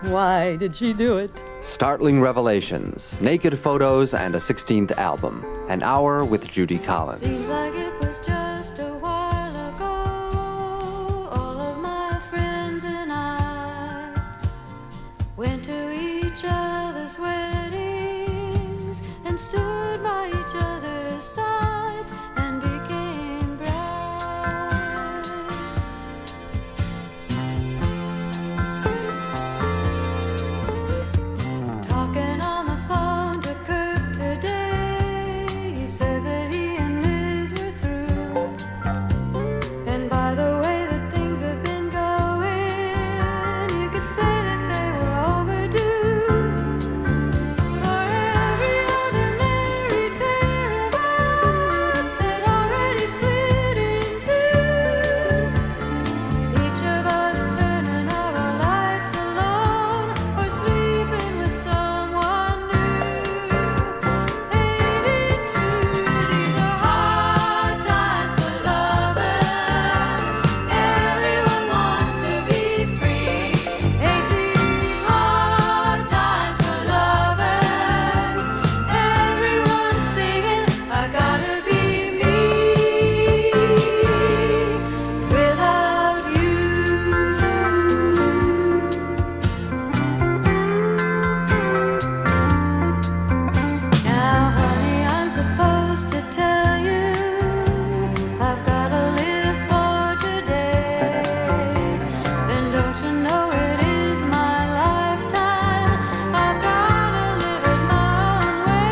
Why did she do it? Startling revelations, naked photos, and a 16th album. An hour with Judy Collins. Seems like it was just a while ago. All of my friends and I went to each other's weddings and stood by each other's sides and became brides. Talking on the phone to Kirk today, he said that he and Liz were through. And by the way that things have been going, you could say that they were overdue. For every other married pair of us had already split in two. Each of us turning out our lights alone or sleeping with someone new. Ain't it true? These are hard times for lovers. Everyone wants to be free. Ain't these hard times for lovers? Everyone's singing, I gotta be me without you. Now, honey, I'm supposed to tell you I've gotta live for today. And don't you know it is my lifetime? I've gotta live it my own way.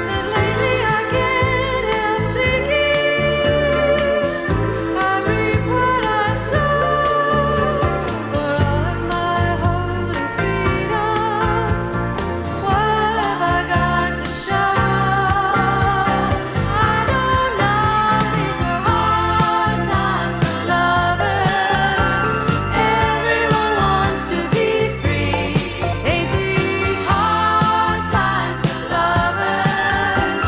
That lately I can't help thinking I reap what I sow. For all of my holy freedom, what have I got to show? I don't know, these are hard times for lovers. Everyone wants to be free. Ain't these hard times for lovers?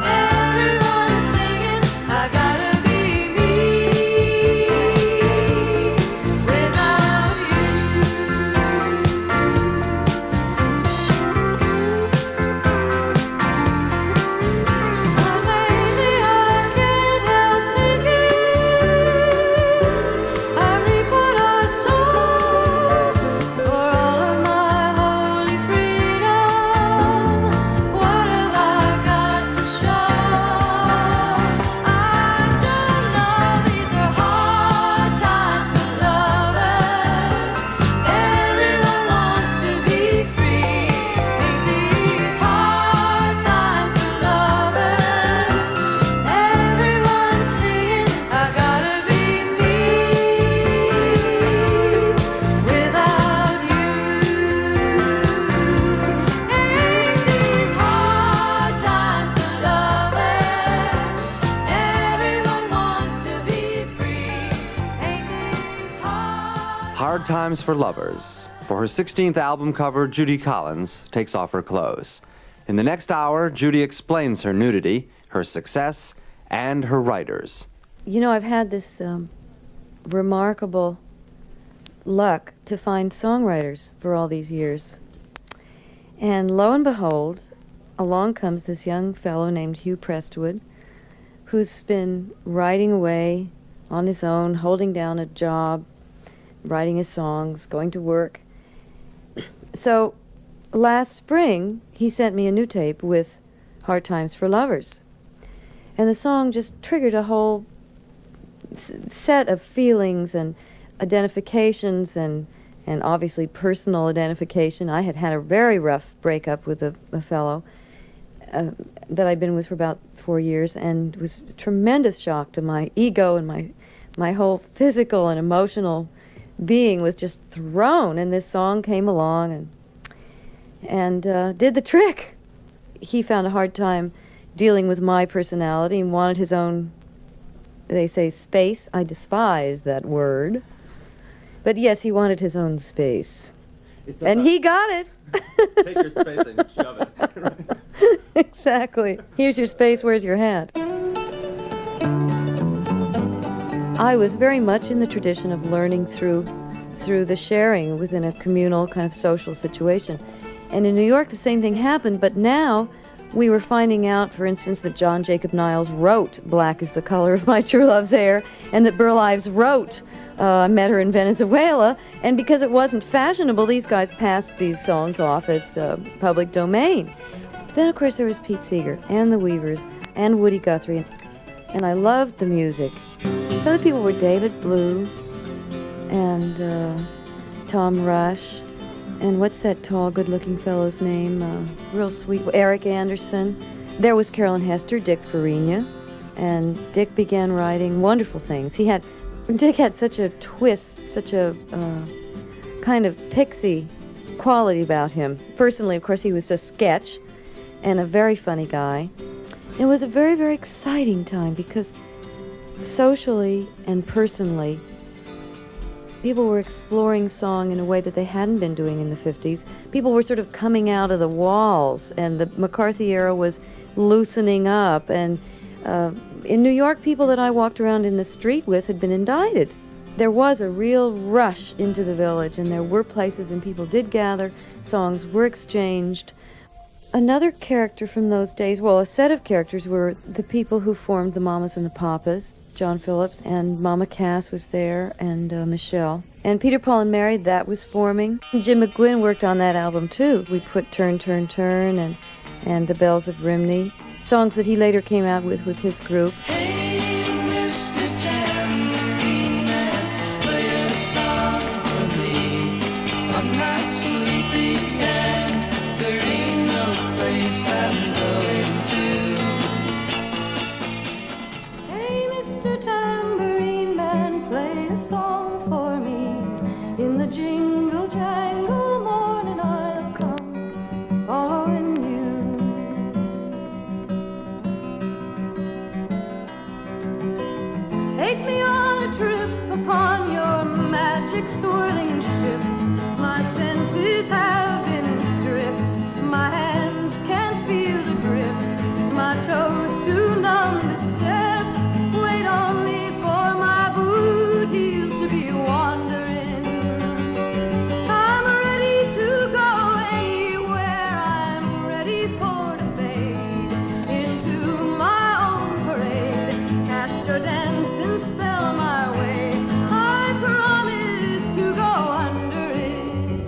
Everyone's singing, I gotta be me without you. But lately I can't help thinking I reap what I sow. For all of my holy freedom, what have I got to show? I don't know, these are hard times for lovers. Everyone wants to be free. Ain't these hard times for lovers? Everyone's singing, I gotta be me without you. Ain't these hard times for lovers? Everyone wants to be free. Ain't these Hard Times for Lovers. For her 16th album cover, Judy Collins takes off her clothes. In the next hour, Judy explains her nudity, her success, and her writers. You know, I've had this remarkable luck to find songwriters for all these years. And lo and behold, along comes this young fellow named Hugh Prestwood, who's been writing away on his own, holding down a job, writing his songs, going to work. So last spring, he sent me a new tape with Hard Times for Lovers. And the song just triggered a whole set of feelings and identifications and obviously personal identification. I had had a very rough breakup with a fellow that I'd been with for about 4 years, and it was a tremendous shock to my ego, and my whole physical and emotional being was just thrown, and this song came along and did the trick. He found a hard time dealing with my personality and wanted his own, they say, space. I despise that word. But yes, he wanted his own space. And he got it. Take your space and shove it. Exactly. Here's your space, where's your hat? I was very much in the tradition of learning through through the sharing within a communal kind of social situation. And in New York, the same thing happened, but now we were finding out, for instance, that John Jacob Niles wrote Black is the Color of My True Love's Hair, and that Burl Ives wrote I Met Her in Venezuela, and because it wasn't fashionable, these guys passed these songs off as public domain. Then, of course, there was Pete Seeger, and the Weavers, and Woody Guthrie, and I loved the music. Other people were David Blue, and Tom Rush, and what's that tall, good-looking fellow's name? Real sweet, Eric Anderson. There was Carolyn Hester, Dick Farina, and Dick began writing wonderful things. Dick had such a twist, such a kind of pixie quality about him. Personally, of course, he was a sketch and a very funny guy. It was a very, very exciting time because socially and personally, people were exploring song in a way that they hadn't been doing in the 50s. People were sort of coming out of the walls, and the McCarthy era was loosening up. And in New York, people that I walked around in the street with had been indicted. There was a real rush into the village, and there were places and people did gather, songs were exchanged. Another character from those days, well, a set of characters were the people who formed the Mamas and the Papas. John Phillips, and Mama Cass was there, and Michelle. And Peter, Paul, and Mary, that was forming. And Jim McGuinn worked on that album, too. We put Turn, Turn, Turn, and The Bells of Rimney, songs that he later came out with his group. Hey, Mr. Tambourine Man, play a song for me. I'm not sleepy and there ain't no place I'm going to. Hey, Mr. Tambourine Man, play a song for me. In the jingle jangle morning I'll come following you. Take me on a trip upon your magic swirling ship. My senses have been stripped. My hands can't feel the grip. My toes too numb to step. Wait only for my boot heels to be wandering. I'm ready to go anywhere. I'm ready for to fade into my own parade. Cast your dancing spell my way. I promise to go under it.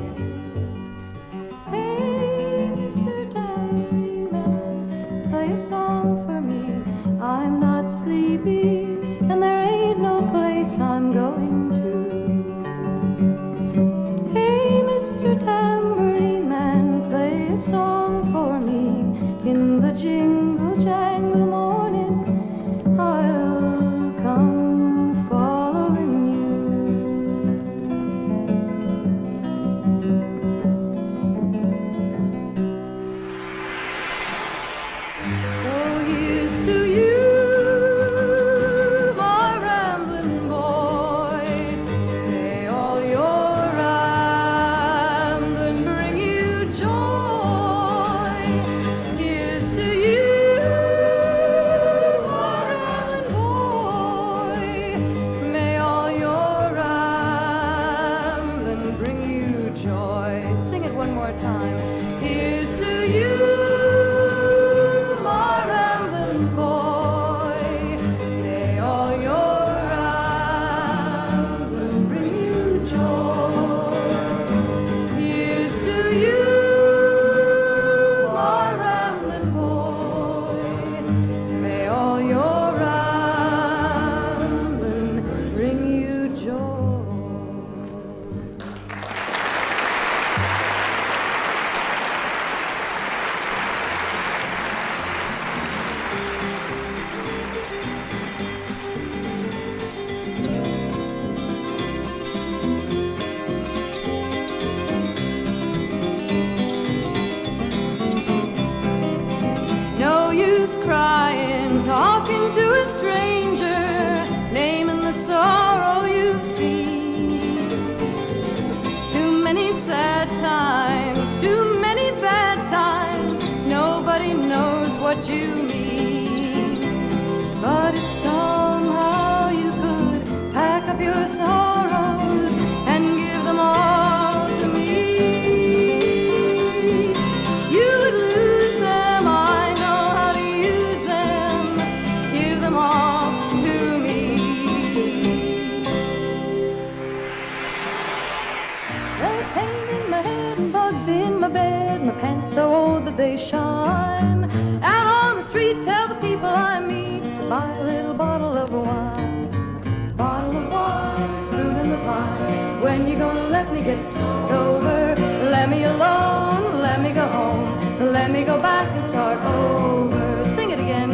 my bed, my pants so old that they shine. Out on the street, tell the people I meet to buy a little bottle of wine. Bottle of wine, fruit in the pine. When you gonna let me get sober? Let me alone, let me go home. Let me go back and start over. Sing it again.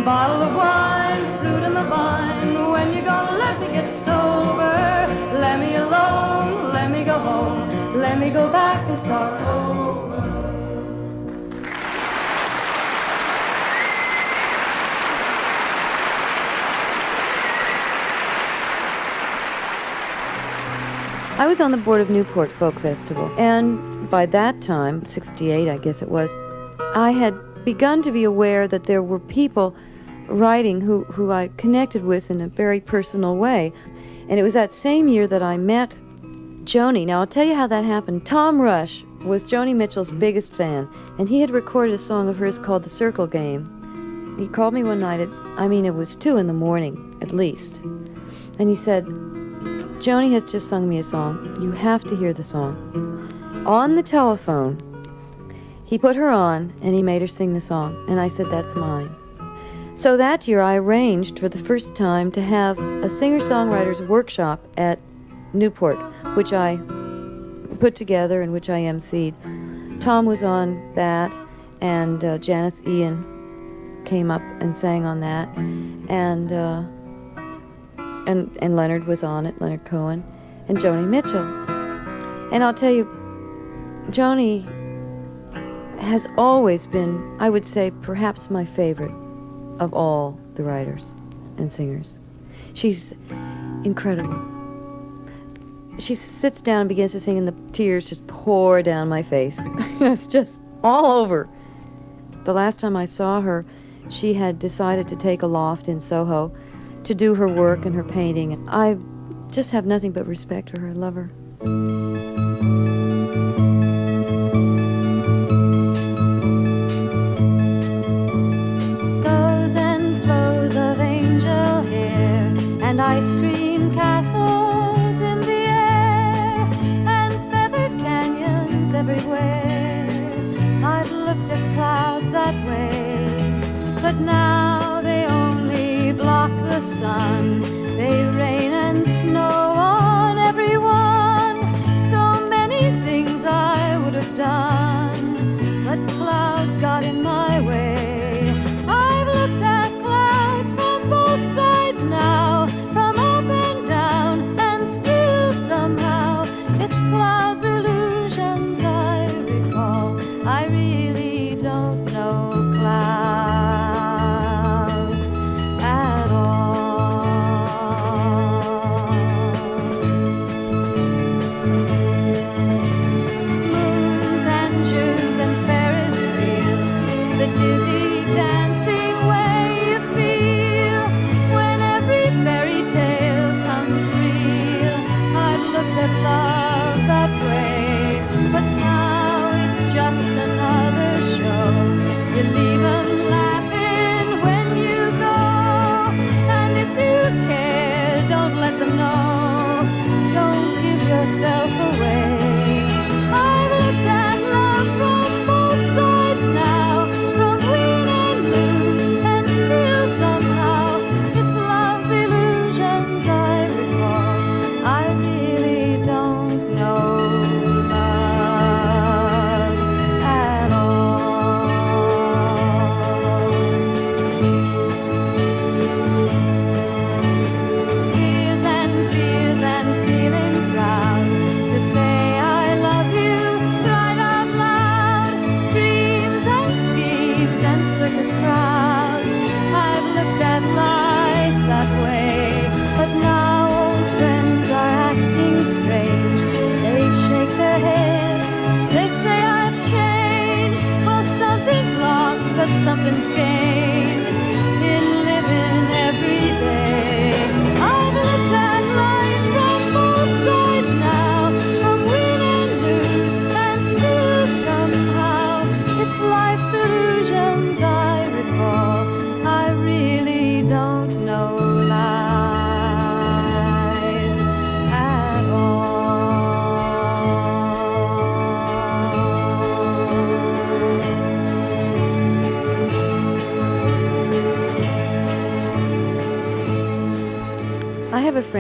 Bottle of wine, fruit in the vine. When you gonna let me get sober? Let me alone, let me go home. Let me go back and start over. I was on the board of Newport Folk Festival, and by that time, 68 I guess it was, I had begun to be aware that there were people writing who I connected with in a very personal way. And it was that same year that I met Joni. Now, I'll tell you how that happened. Tom Rush was Joni Mitchell's biggest fan, and he had recorded a song of hers called The Circle Game. He called me one night it was 2 in the morning, at least. And he said, Joni has just sung me a song. You have to hear the song. On the telephone, he put her on, and he made her sing the song. And I said, that's mine. So that year, I arranged for the first time to have a singer-songwriter's workshop at Newport, which I put together and which I emceed. Tom was on that, and Janice Ian came up and sang on that, and Leonard was on it, Leonard Cohen, and Joni Mitchell. And I'll tell you, Joni has always been, I would say, perhaps my favorite of all the writers and singers. She's incredible. She sits down and begins to sing, and the tears just pour down my face. It's just all over. The last time I saw her, she had decided to take a loft in Soho to do her work and her painting. I just have nothing but respect for her. I love her. Goes and flows of angel hair and ice cream castles in the air and feathered canyons everywhere. I've looked at clouds that way, but now they only block the sun. They rain and snow on everyone. So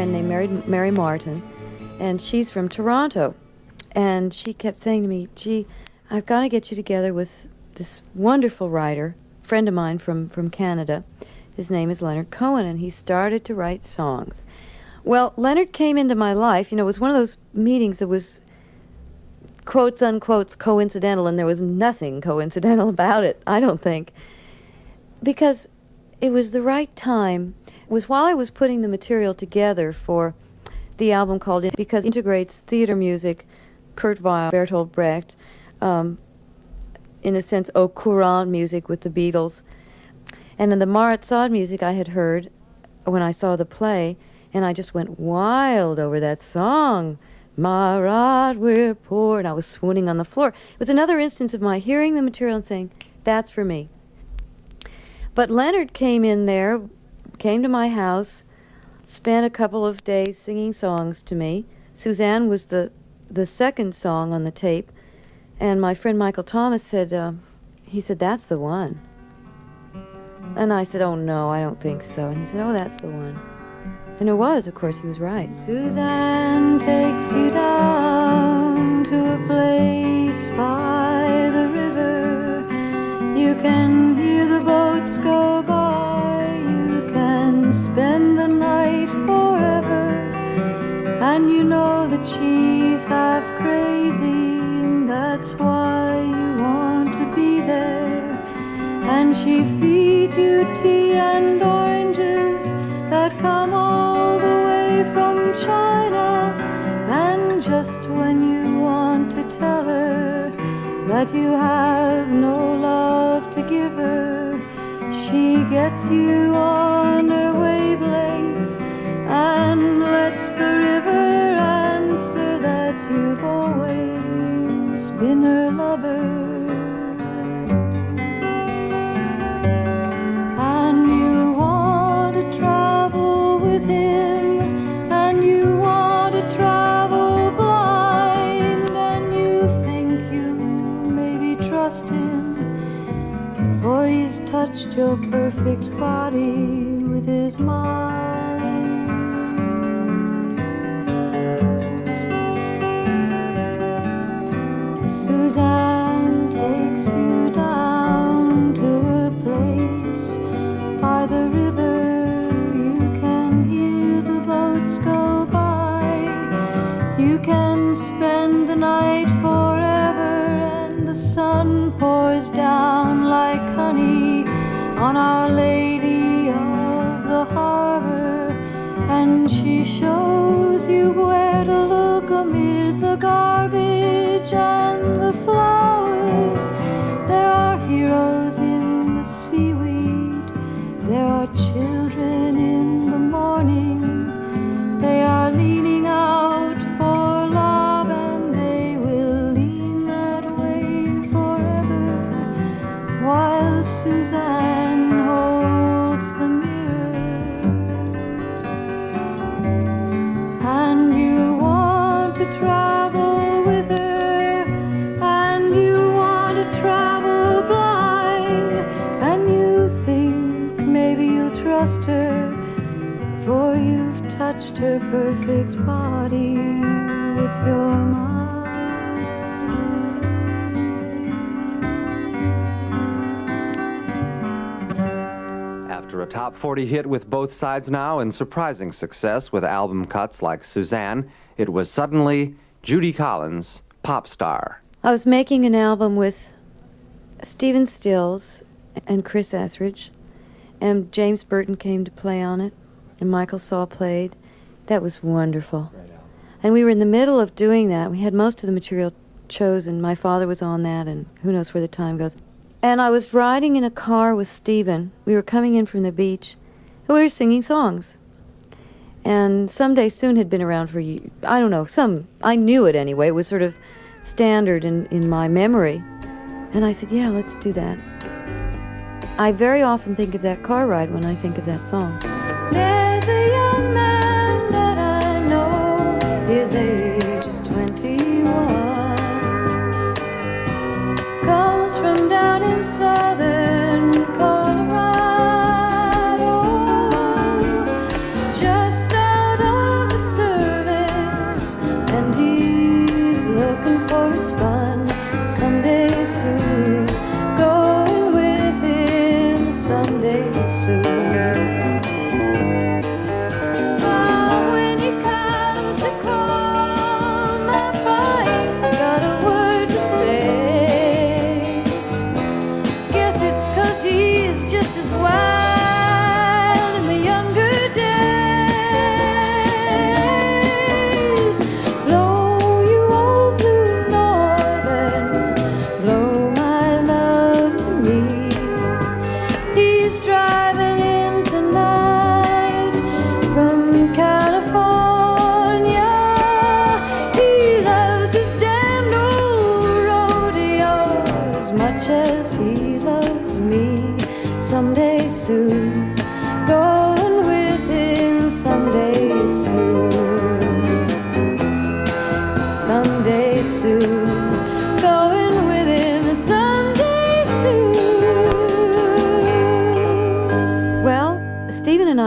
friend named Mary Martin, and she's from Toronto. And she kept saying to me, gee, I've got to get you together with this wonderful writer, friend of mine from Canada. His name is Leonard Cohen, and he started to write songs. Well, Leonard came into my life. You know, it was one of those meetings that was quotes, unquotes, coincidental, and there was nothing coincidental about it, I don't think. Because it was the right time. It was while I was putting the material together for the album called because it integrates theater music, Kurt Weill, Bertolt Brecht, in a sense, au courant music with the Beatles. And in the Marat Sade music I had heard when I saw the play, and I just went wild over that song. Marat, we're poor, and I was swooning on the floor. It was another instance of my hearing the material and saying, that's for me. But Leonard came in there, came to my house, spent a couple of days singing songs to me. Suzanne was the second song on the tape, and my friend Michael Thomas said, he said, that's the one. And I said, oh no, I don't think so. And he said, oh, that's the one. And it was, of course, he was right. Suzanne takes you down to a place by the river. You can hear the boats go by. You can spend the night forever. And you know that she's half crazy, and that's why you want to be there. And she feeds you tea and oranges that come all the way from China. And just when you want to tell her that you have no love to give her, she gets you on her wavelength and lets the river answer that you've always been her lover. For he's touched your perfect body with his mind. Suzanne takes you down to her place by the river. You can hear the boats go by. You can spend the night forever, and the sun pours down like honey on Our Lady of the Harbor, and she shows you where to look amid the garbage and the flowers. There are heroes in the seaweed, there are children in the morning. They are leaning out for love, and they will lean that way forever, while Suzanne holds the mirror. And you want to travel with her, and you want to travel blind, and you think maybe you'll trust her, for you've touched her perfect body with your mind. After a top 40 hit with Both Sides Now and surprising success with album cuts like Suzanne, it was suddenly Judy Collins, pop star. I was making an album with Stephen Stills and Chris Etheridge, and James Burton came to play on it, and Michael Saul played. That was wonderful. And we were in the middle of doing that. We had most of the material chosen. My father was on that, and who knows where the time goes. And I was riding in a car with Stephen. We were coming in from the beach, and we were singing songs. And Someday Soon had been around for, I don't know, I knew it anyway. It was sort of standard in my memory. And I said, yeah, let's do that. I very often think of that car ride when I think of that song. There's a young man that I know, his age is 21. Comes from down in southern Colorado, just out of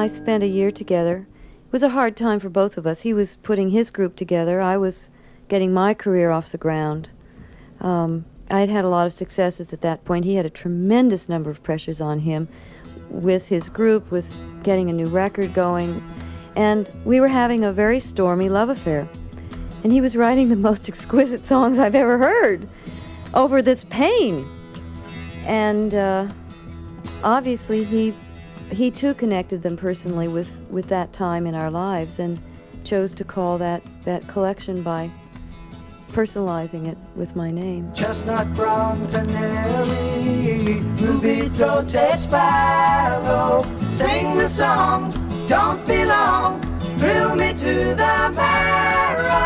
I spent a year together. It was a hard time for both of us. He was putting his group together. I was getting my career off the ground. I had had a lot of successes at that point. He had a tremendous number of pressures on him with his group, with getting a new record going. And we were having a very stormy love affair. And he was writing the most exquisite songs I've ever heard over this pain. And obviously he too connected them personally with that time in our lives and chose to call that collection by personalizing it with my name. Chestnut brown canary, ruby-throated sparrow, sing the song, don't be long, thrill me to the marrow.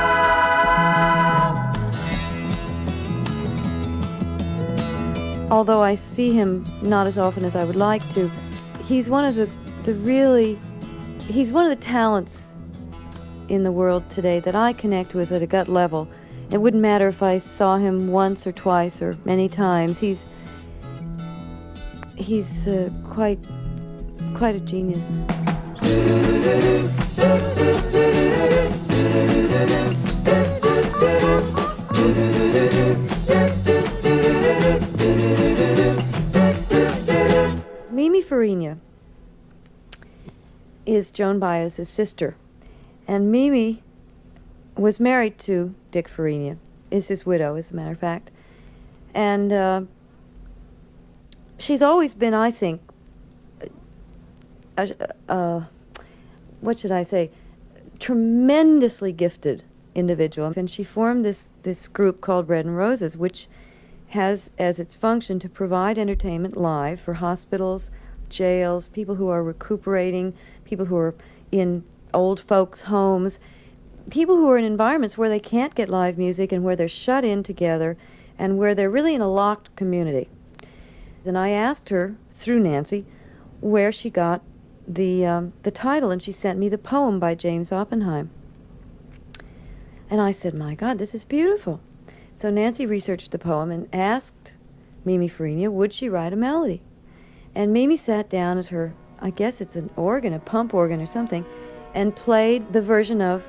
Although I see him not as often as I would like to, he's one of the talents in the world today that I connect with at a gut level. It wouldn't matter if I saw him once or twice or many times. He's quite a genius. Mimi Farina is Joan Baez's sister, and Mimi was married to Dick Farina, is his widow, as a matter of fact. And she's always been, I think, what should I say, tremendously gifted individual. And she formed this group called Bread and Roses, which has as its function to provide entertainment live for hospitals, jails, people who are recuperating, people who are in old folks' homes, people who are in environments where they can't get live music and where they're shut in together and where they're really in a locked community. And I asked her, through Nancy, where she got the title, and she sent me the poem by James Oppenheim. And I said, my God, this is beautiful. So Nancy researched the poem and asked Mimi Farina, would she write a melody? And Mimi sat down at her, I guess it's an organ, a pump organ or something, and played the version of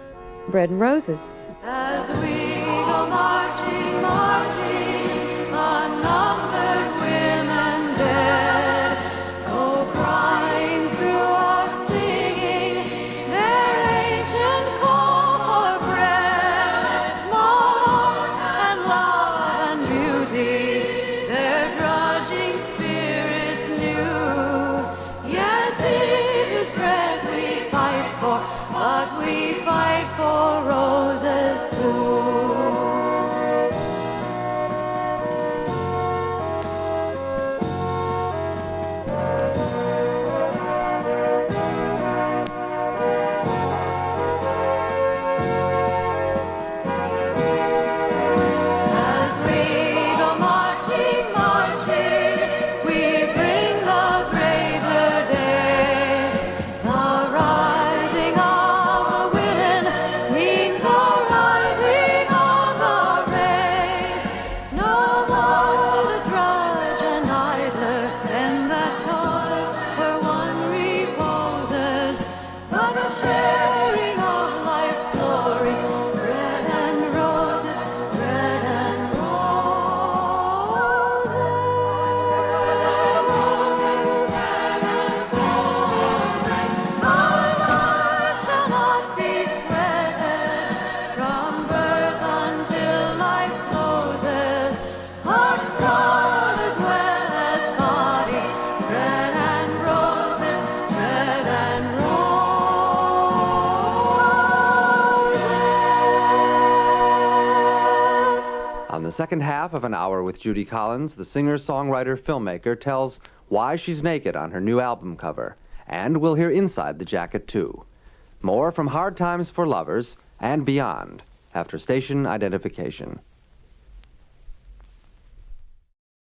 Bread and Roses. As we go marching, marching, unnumbered women dead, go crying through our singing, their ancient call for bread, small arms and love and beauty, their drudging spirits new. Yes, it is bread we fight for, but we fight for roses too. As we go marching, marching, we bring the braver days. The rising of the women means the rising of the race. No more the drudge and idler tend that toil where one reposes, but a sharing of life's glories. Bread and roses, bread and roses. My life shall not be sweated from birth until life closes. Heart, soul, as well as body. Bread and roses, bread and roses. On the second half of An Hour with Judy Collins, the singer, songwriter, filmmaker tells why she's naked on her new album cover. And we'll hear inside the jacket, too. More from Hard Times for Lovers and beyond after station identification.